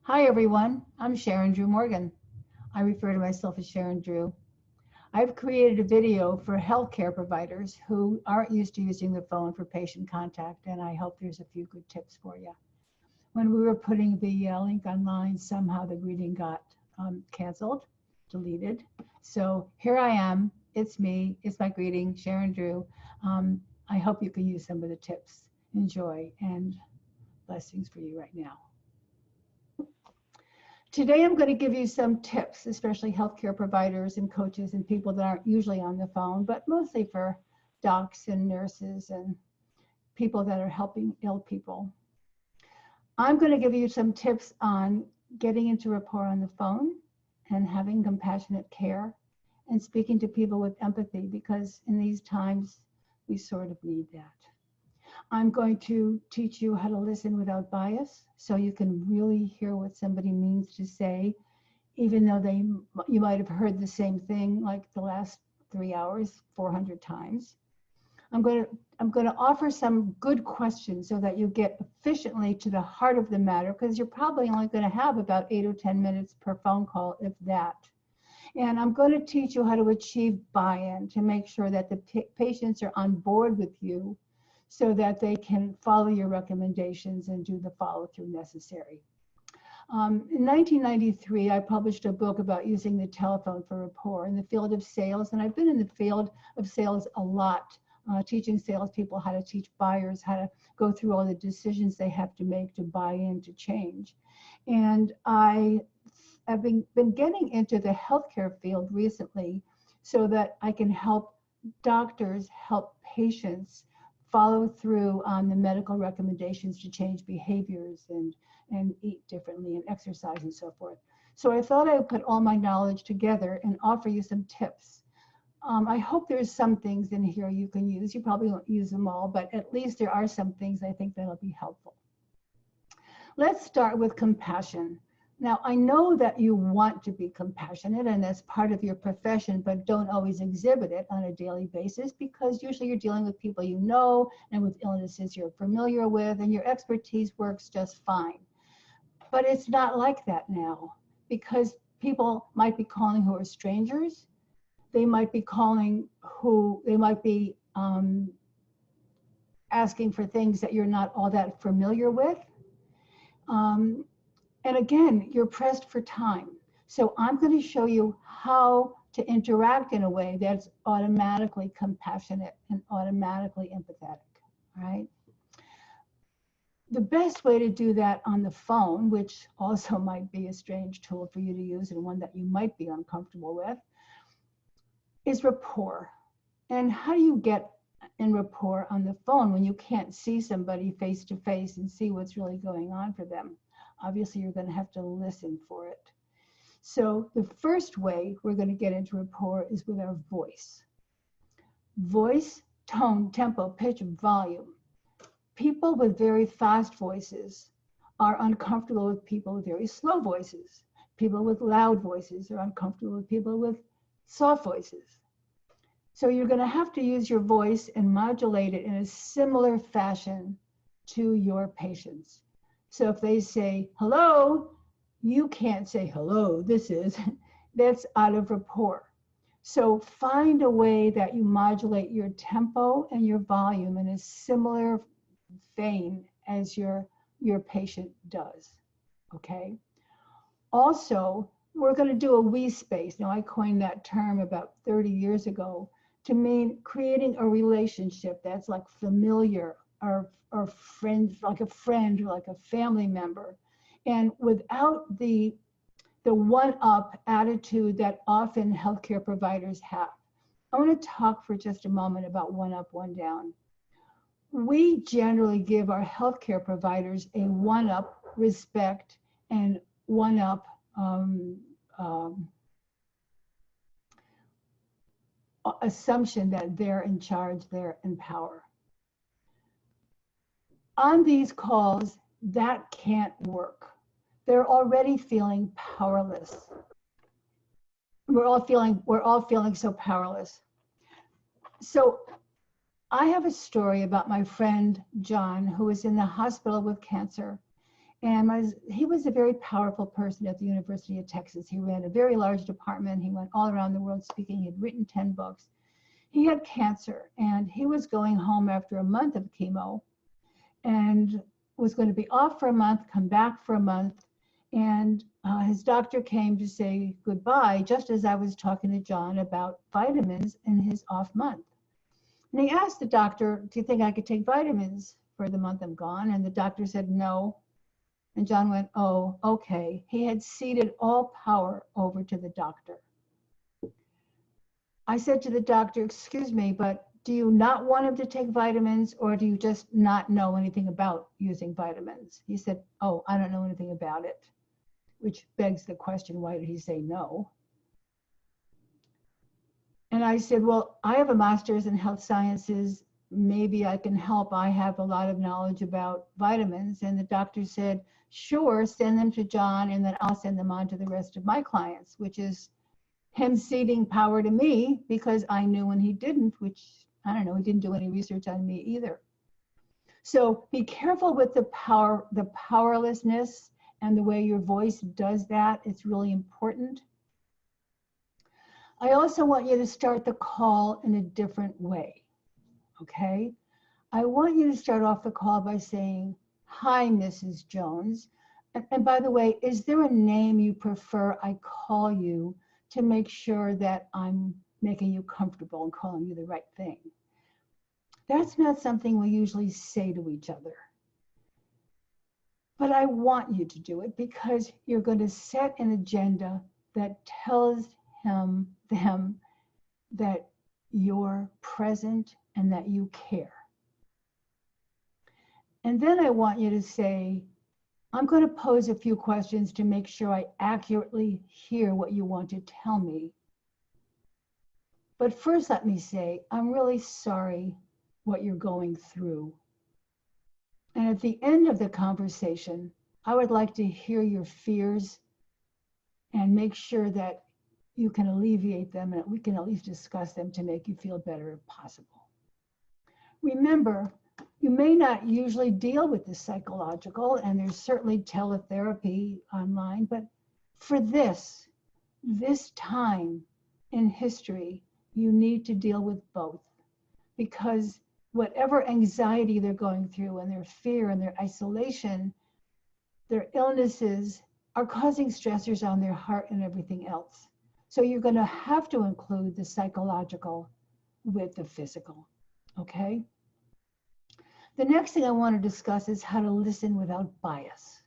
Hi everyone, I'm Sharon-Drew Morgan. I refer to myself as Sharon-Drew. I've created a video for healthcare providers who aren't used to using the phone for patient contact, and I hope there's a few good tips for you. When we were putting the link online, somehow the greeting got canceled, deleted. So here I am, it's me, it's my greeting, Sharon-Drew. I hope you can use some of the tips. Enjoy, and blessings for you right now. Today, I'm going to give you some tips, especially healthcare providers and coaches and people that aren't usually on the phone, but mostly for docs and nurses and people that are helping ill people. I'm going to give you some tips on getting into rapport on the phone and having compassionate care and speaking to people with empathy, because in these times, we sort of need that. I'm going to teach you how to listen without bias, so you can really hear what somebody means to say, even though you might have heard the same thing like the last 3 hours 400 times. I'm going to offer some good questions so that you get efficiently to the heart of the matter, because you're probably only going to have about 8 or 10 minutes per phone call, if that. And I'm going to teach you how to achieve buy-in to make sure that the patients are on board with you, so that they can follow your recommendations and do the follow-through necessary. In 1993, I published a book about using the telephone for rapport in the field of sales, and I've been in the field of sales a lot, teaching salespeople how to teach buyers how to go through all the decisions they have to make to buy in to change. And I have been getting into the healthcare field recently so that I can help doctors help patients follow through on the medical recommendations to change behaviors and eat differently and exercise and so forth. So I thought I would put all my knowledge together and offer you some tips. I hope there's some things in here you can use. You probably won't use them all, but at least there are some things I think that'll be helpful. Let's start with compassion. Now, I know that you want to be compassionate, and that's part of your profession, but don't always exhibit it on a daily basis, because usually you're dealing with people you know and with illnesses you're familiar with, and your expertise works just fine. But it's not like that now, because people might be calling who are strangers. They might be calling asking for things that you're not all that familiar with. And again, you're pressed for time. So I'm going to show you how to interact in a way that's automatically compassionate and automatically empathetic, right? The best way to do that on the phone, which also might be a strange tool for you to use and one that you might be uncomfortable with, is rapport. And how do you get in rapport on the phone when you can't see somebody face to face and see what's really going on for them? Obviously, you're going to have to listen for it. So the first way we're going to get into rapport is with our voice. Voice, tone, tempo, pitch, volume. People with very fast voices are uncomfortable with people with very slow voices. People with loud voices are uncomfortable with people with soft voices. So you're going to have to use your voice and modulate it in a similar fashion to your patients. So if they say, hello, you can't say, hello, that's out of rapport. So find a way that you modulate your tempo and your volume in a similar vein as your patient does, okay? Also, we're going to do a we space. Now, I coined that term about 30 years ago to mean creating a relationship that's like familiar or friends, like a friend or like a family member, and without the one-up attitude that often healthcare providers have. I want to talk for just a moment about one up, one down. We generally give our healthcare providers a one-up respect and one-up assumption that they're in charge, they're in power. On these calls, that can't work. They're already feeling powerless. We're all feeling so powerless. So I have a story about my friend John, who was in the hospital with cancer, And he was a very powerful person at the University of Texas. He ran a very large department. He went all around the world speaking. He had written 10 books. He had cancer, and he was going home after a month of chemo and was going to be off for a month, come back for a month. And his doctor came to say goodbye just as I was talking to John about vitamins in his off month. And he asked the doctor, do you think I could take vitamins for the month I'm gone? And the doctor said no. And John went, oh, okay. He had ceded all power over to the doctor. I said to the doctor, excuse me, but do you not want him to take vitamins, or do you just not know anything about using vitamins? He said, oh, I don't know anything about it, which begs the question, why did he say no? And I said, well, I have a master's in health sciences. Maybe I can help. I have a lot of knowledge about vitamins. And the doctor said, sure, send them to John, and then I'll send them on to the rest of my clients, which is him ceding power to me because I knew when he didn't, which I don't know, he didn't do any research on me either. So be careful with the powerlessness and the way your voice does that. It's really important. I also want you to start the call in a different way, okay? I want you to start off the call by saying, hi, Mrs. Jones. And by the way, is there a name you prefer I call you to make sure that I'm making you comfortable and calling you the right thing? That's not something we usually say to each other. But I want you to do it because you're going to set an agenda that tells them that you're present and that you care. And then I want you to say, I'm going to pose a few questions to make sure I accurately hear what you want to tell me. But first, let me say, I'm really sorry what you're going through. And at the end of the conversation, I would like to hear your fears and make sure that you can alleviate them and we can at least discuss them to make you feel better if possible. Remember, you may not usually deal with the psychological, and there's certainly teletherapy online, but for this time in history, you need to deal with both, because whatever anxiety they're going through and their fear and their isolation, their illnesses are causing stressors on their heart and everything else. So you're going to have to include the psychological with the physical, okay? The next thing I want to discuss is how to listen without bias.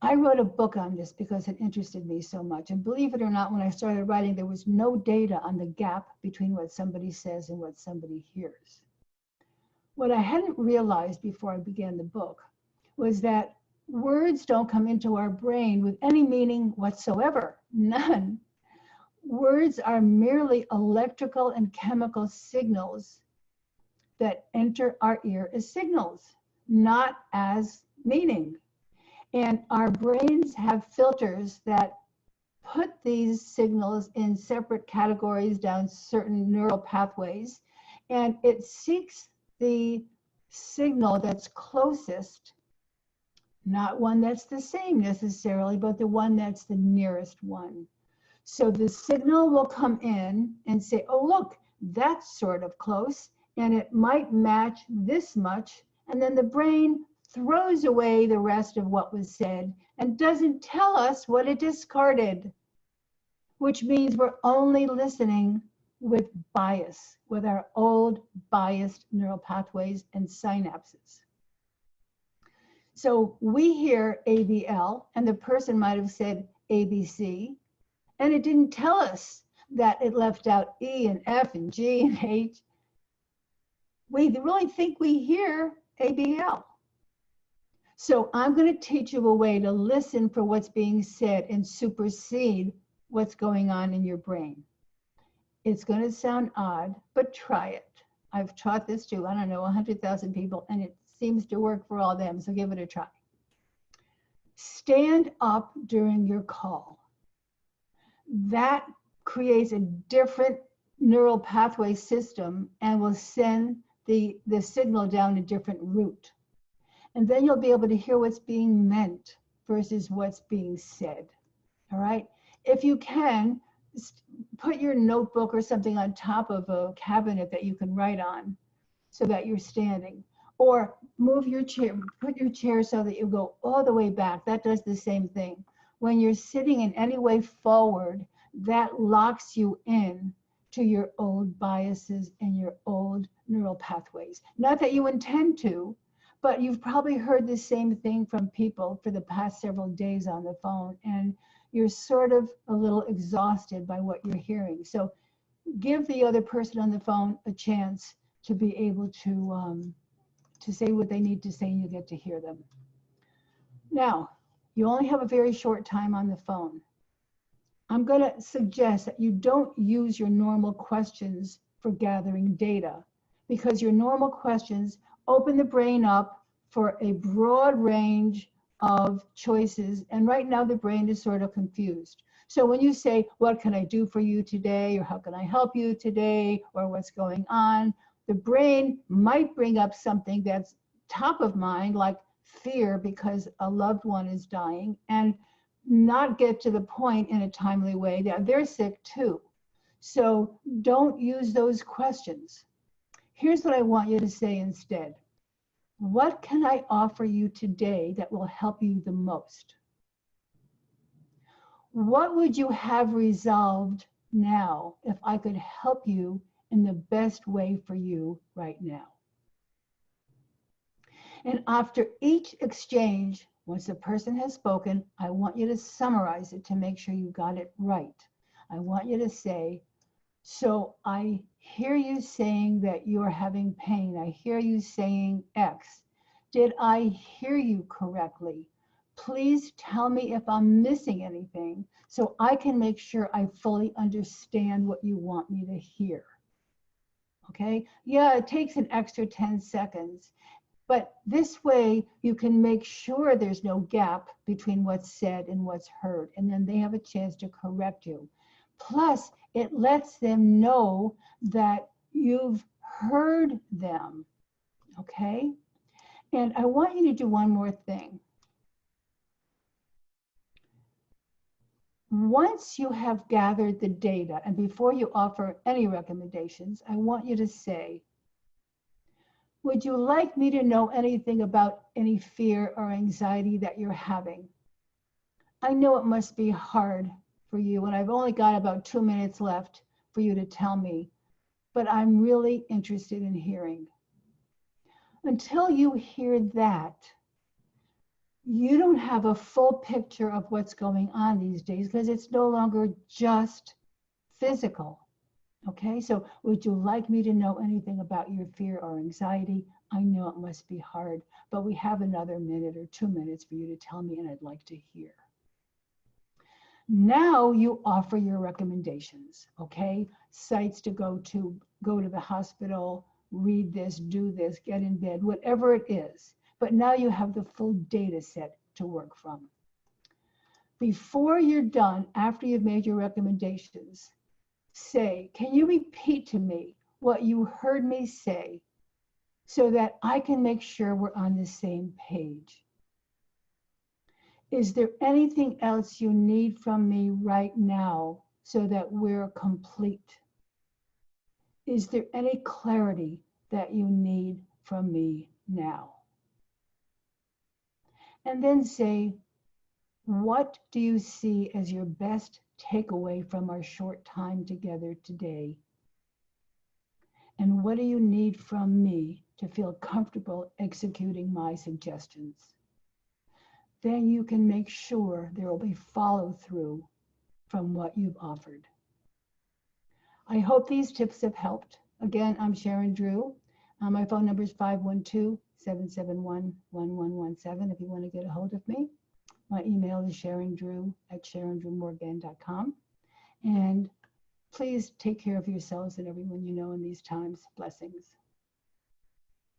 I wrote a book on this because it interested me so much. And believe it or not, when I started writing, there was no data on the gap between what somebody says and what somebody hears. What I hadn't realized before I began the book was that words don't come into our brain with any meaning whatsoever, none. Words are merely electrical and chemical signals that enter our ear as signals, not as meaning. And our brains have filters that put these signals in separate categories down certain neural pathways, and it seeks the signal that's closest, not one that's the same necessarily, but the one that's the nearest one. So the signal will come in and say, oh, look, that's sort of close, and it might match this much, and then the brain throws away the rest of what was said and doesn't tell us what it discarded, which means we're only listening with bias, with our old biased neural pathways and synapses. So we hear ABL, and the person might have said ABC, and it didn't tell us that it left out E and F and G and H. We really think we hear ABL. So I'm going to teach you a way to listen for what's being said and supersede what's going on in your brain. It's going to sound odd, but try it. I've taught this to, I don't know, 100,000 people, and it seems to work for all of them, so give it a try. Stand up during your call. That creates a different neural pathway system and will send the signal down a different route. And then you'll be able to hear what's being meant versus what's being said. All right. If you can, put your notebook or something on top of a cabinet that you can write on so that you're standing. Or move your chair, put your chair so that you go all the way back. That does the same thing. When you're sitting in any way forward, that locks you in to your old biases and your old neural pathways. Not that you intend to, but you've probably heard the same thing from people for the past several days on the phone, and you're sort of a little exhausted by what you're hearing. So give the other person on the phone a chance to be able to say what they need to say, and you get to hear them. Now, you only have a very short time on the phone. I'm going to suggest that you don't use your normal questions for gathering data, because your normal questions open the brain up for a broad range of choices. And right now the brain is sort of confused. So when you say, what can I do for you today? Or how can I help you today? Or what's going on? The brain might bring up something that's top of mind, like fear because a loved one is dying, and not get to the point in a timely way that they're sick too. So don't use those questions. Here's what I want you to say instead. What can I offer you today that will help you the most? What would you have resolved now if I could help you in the best way for you right now? And after each exchange, once a person has spoken, I want you to summarize it to make sure you got it right. I want you to say, so I hear you saying that you're having pain. I hear you saying X. Did I hear you correctly? Please tell me if I'm missing anything so I can make sure I fully understand what you want me to hear. Okay? Yeah, it takes an extra 10 seconds. But this way, you can make sure there's no gap between what's said and what's heard, and then they have a chance to correct you. Plus, it lets them know that you've heard them, okay? And I want you to do one more thing. Once you have gathered the data, and before you offer any recommendations, I want you to say, would you like me to know anything about any fear or anxiety that you're having? I know it must be hard for you, and I've only got about 2 minutes left for you to tell me, but I'm really interested in hearing. Until you hear that, you don't have a full picture of what's going on these days because it's no longer just physical. Okay, so would you like me to know anything about your fear or anxiety? I know it must be hard, but we have another minute or 2 minutes for you to tell me, and I'd like to hear. Now you offer your recommendations, okay? Sites to go to the hospital, read this, do this, get in bed, whatever it is. But now you have the full data set to work from. Before you're done, after you've made your recommendations, say, can you repeat to me what you heard me say so that I can make sure we're on the same page? Is there anything else you need from me right now so that we're complete? Is there any clarity that you need from me now? And then say, what do you see as your best takeaway from our short time together today? And what do you need from me to feel comfortable executing my suggestions? Then you can make sure there will be follow through from what you've offered. I hope these tips have helped. Again, I'm Sharon-Drew. My phone number is 512-771-1117 if you want to get a hold of me. My email is sharondrew@sharondrewmorgan.com. And please take care of yourselves and everyone you know in these times. Blessings.